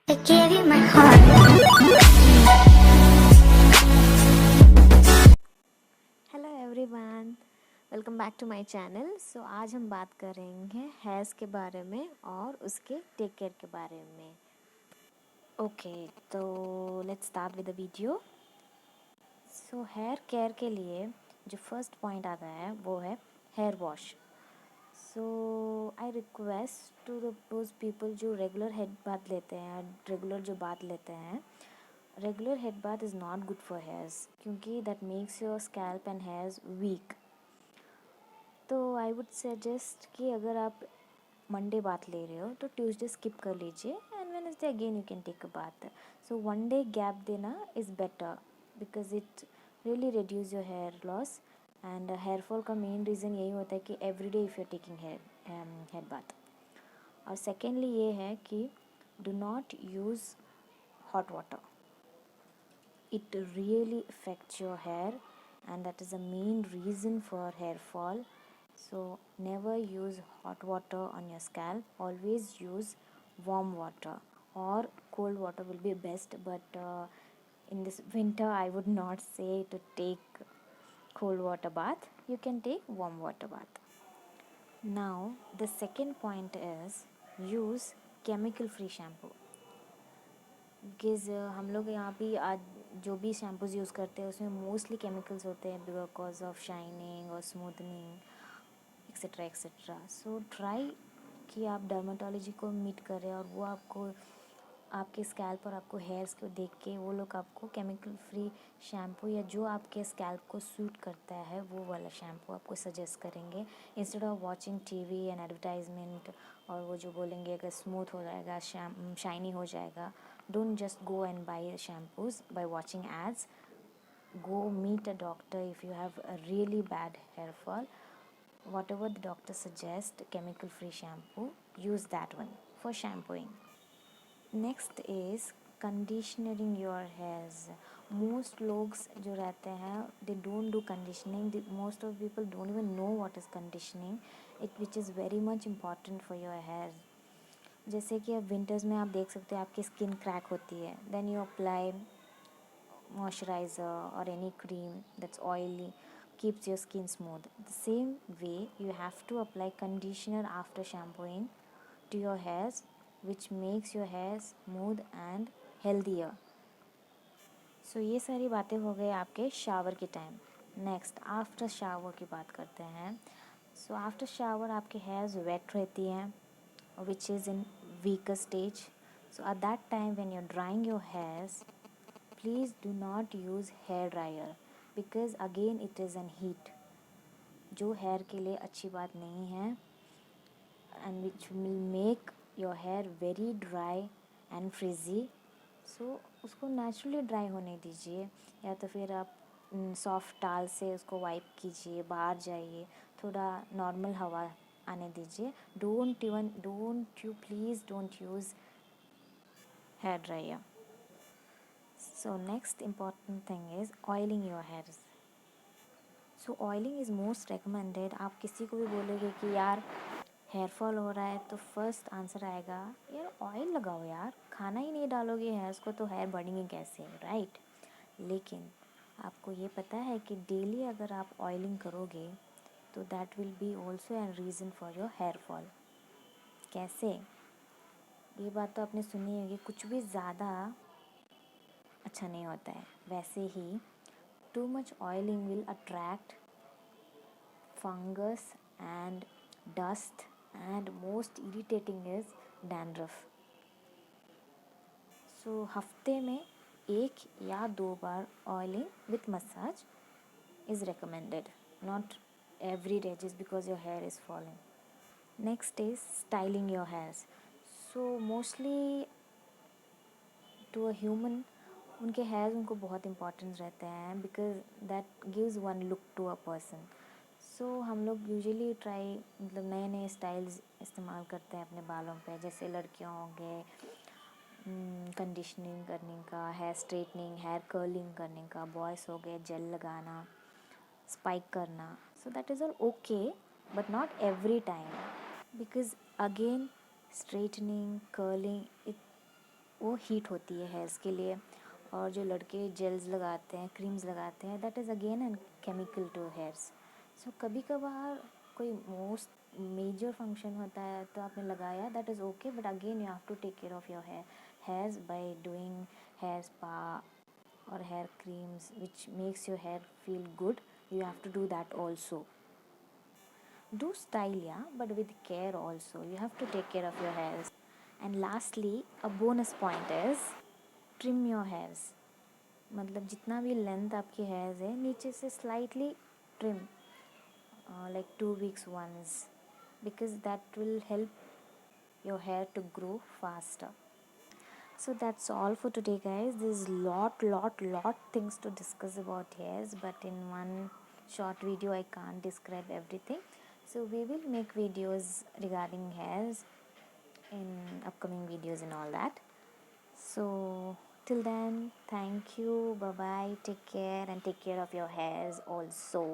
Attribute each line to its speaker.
Speaker 1: I gave you my heart.
Speaker 2: Hello everyone, welcome back to my channel. So आज हम बात करेंगे hairs के बारे में और उसके टेक केयर के बारे में। ओके, तो let's start with the video. So hair care के लिए जो फर्स्ट पॉइंट आता है वो है hair wash. So I request to those people जो रेगुलर हेड बाथ लेते हैं, रेगुलर जो बात लेते हैं, regular head bath is not good for hairs क्योंकि that makes your scalp and hairs weak. तो आई वुड सजेस्ट कि अगर आप मंडे बात ले रहे हो तो ट्यूसडे स्किप कर लीजिए and Wednesday again you can take a bath. So one day gap देना is better because it really reduce your hair loss. And hair fall का मेन रीज़न यही होता है कि every day if you taking head bath. और secondly ये है कि do not use hot water. It really affects your hair and that is the main reason for hair fall. So never use hot water on your scalp, always use warm water, or cold water will be best, but in this winter I would not say to take cold water bath. You can take warm water bath. Now the second point is use chemical free shampoo. Because हम लोग यहाँ पे आज जो भी shampoos use करते हैं उसमें मोस्टली केमिकल्स होते हैं बिकॉज ऑफ शाइनिंग और smoothening etcetera etcetera. So try कि आप डर्मेटोलॉजी को मीट करें और वो आपको आपके स्कैल्प और आपको हेयर्स को देख के वो लोग आपको केमिकल फ्री शैम्पू या जो आपके स्कैल्प को सूट करता है वो वाला शैम्पू आपको सजेस्ट करेंगे instead of watching TV and advertisement. और वो जो बोलेंगे अगर स्मूथ हो जाएगा, शाइनी हो जाएगा, don't just go and buy shampoos by watching ads. Go meet a doctor if you have a really bad hair fall. Whatever the doctor suggests, chemical free shampoo, use that one for shampooing. Next is conditioning your hairs. Most logs जो रहते हैं they don't do conditioning. Most of people don't even know what is conditioning, which is very much important for your hair. जैसे कि अब winters में आप देख सकते हो आपकी स्किन क्रैक होती है, देन यू अप्लाई मॉइस्चराइज़र और any cream that's oily keeps your skin smooth. The same way you have to apply conditioner after shampooing to your hairs, which makes your hair smooth and healthier. So ये सारी बातें हो गई आपके shower के time. Next after shower की बात करते हैं। सो आफ्टर शावर आपके हेयर्स वेट रहती हैं which is in weaker stage. So at that time when you're drying your hairs, please do not use hair dryer because again it is an heat जो hair के लिए अच्छी बात नहीं है and which will make your hair very dry and frizzy. So उसको naturally dry होने दीजिए या तो फिर आप सॉफ्ट टाल से उसको वाइप कीजिए, बाहर जाइए, थोड़ा नॉर्मल हवा आने दीजिए। Don't you please don't use hair dryer. So next important thing is oiling your hairs. So oiling is most recommended. आप किसी को भी बोलोगे कि यार हेयर फॉल हो रहा है तो फर्स्ट आंसर आएगा यार ऑयल लगाओ यार, खाना ही नहीं डालोगे हेयर्स को तो हेयर बढ़ेंगे कैसे, राइट? लेकिन आपको ये पता है कि डेली अगर आप ऑयलिंग करोगे तो that will be also an reason for your hair fall. कैसे? ये बात तो आपने सुनी होगी, कुछ भी ज़्यादा अच्छा नहीं होता है। वैसे ही too much oiling will attract fungus and dust and most irritating is dandruff. So हफ्ते में 1 या 2 बार oiling with massage is recommended, not every day just because your hair is falling. Next is styling your hairs. So mostly to a human उनके hairs उनको बहुत importance रहते हैं because that gives one look to a person. So हम लोग usually मतलब नए नए स्टाइल्स इस्तेमाल करते हैं अपने बालों पे, जैसे लड़कियों हो गए कंडीशनिंग करने का, हेयर स्ट्रेटनिंग, हेयर कर्लिंग करने का, बॉयज़ हो गए जेल लगाना, स्पाइक करना. So that is all okay, but not every time, because again straightening, curling, वो हीट होती है हेयर्स के लिए। और जो लड़के जेल्स लगाते हैं, क्रीम्स लगाते हैं, that is again an chemical to hairs. So कभी कभार कोई मोस्ट मेजर फंक्शन होता है तो आपने लगाया, that is okay, but again you have to take care of your hairs by doing hair spa or hair creams which makes your hair feel good. You have to do that also. Do style, yeah, but with care also. You have to take care of your hairs. And lastly, a bonus point is trim your hairs. मतलब जितना भी length आपकी hairs है नीचे से slightly trim, like 2 weeks once, because that will help your hair to grow faster. So that's all for today, guys. There's lot things to discuss about hairs, but in one short video I can't describe everything. So we will make videos regarding hairs in upcoming videos and all that. So till then, thank you, bye bye, take care, and take care of your hairs also.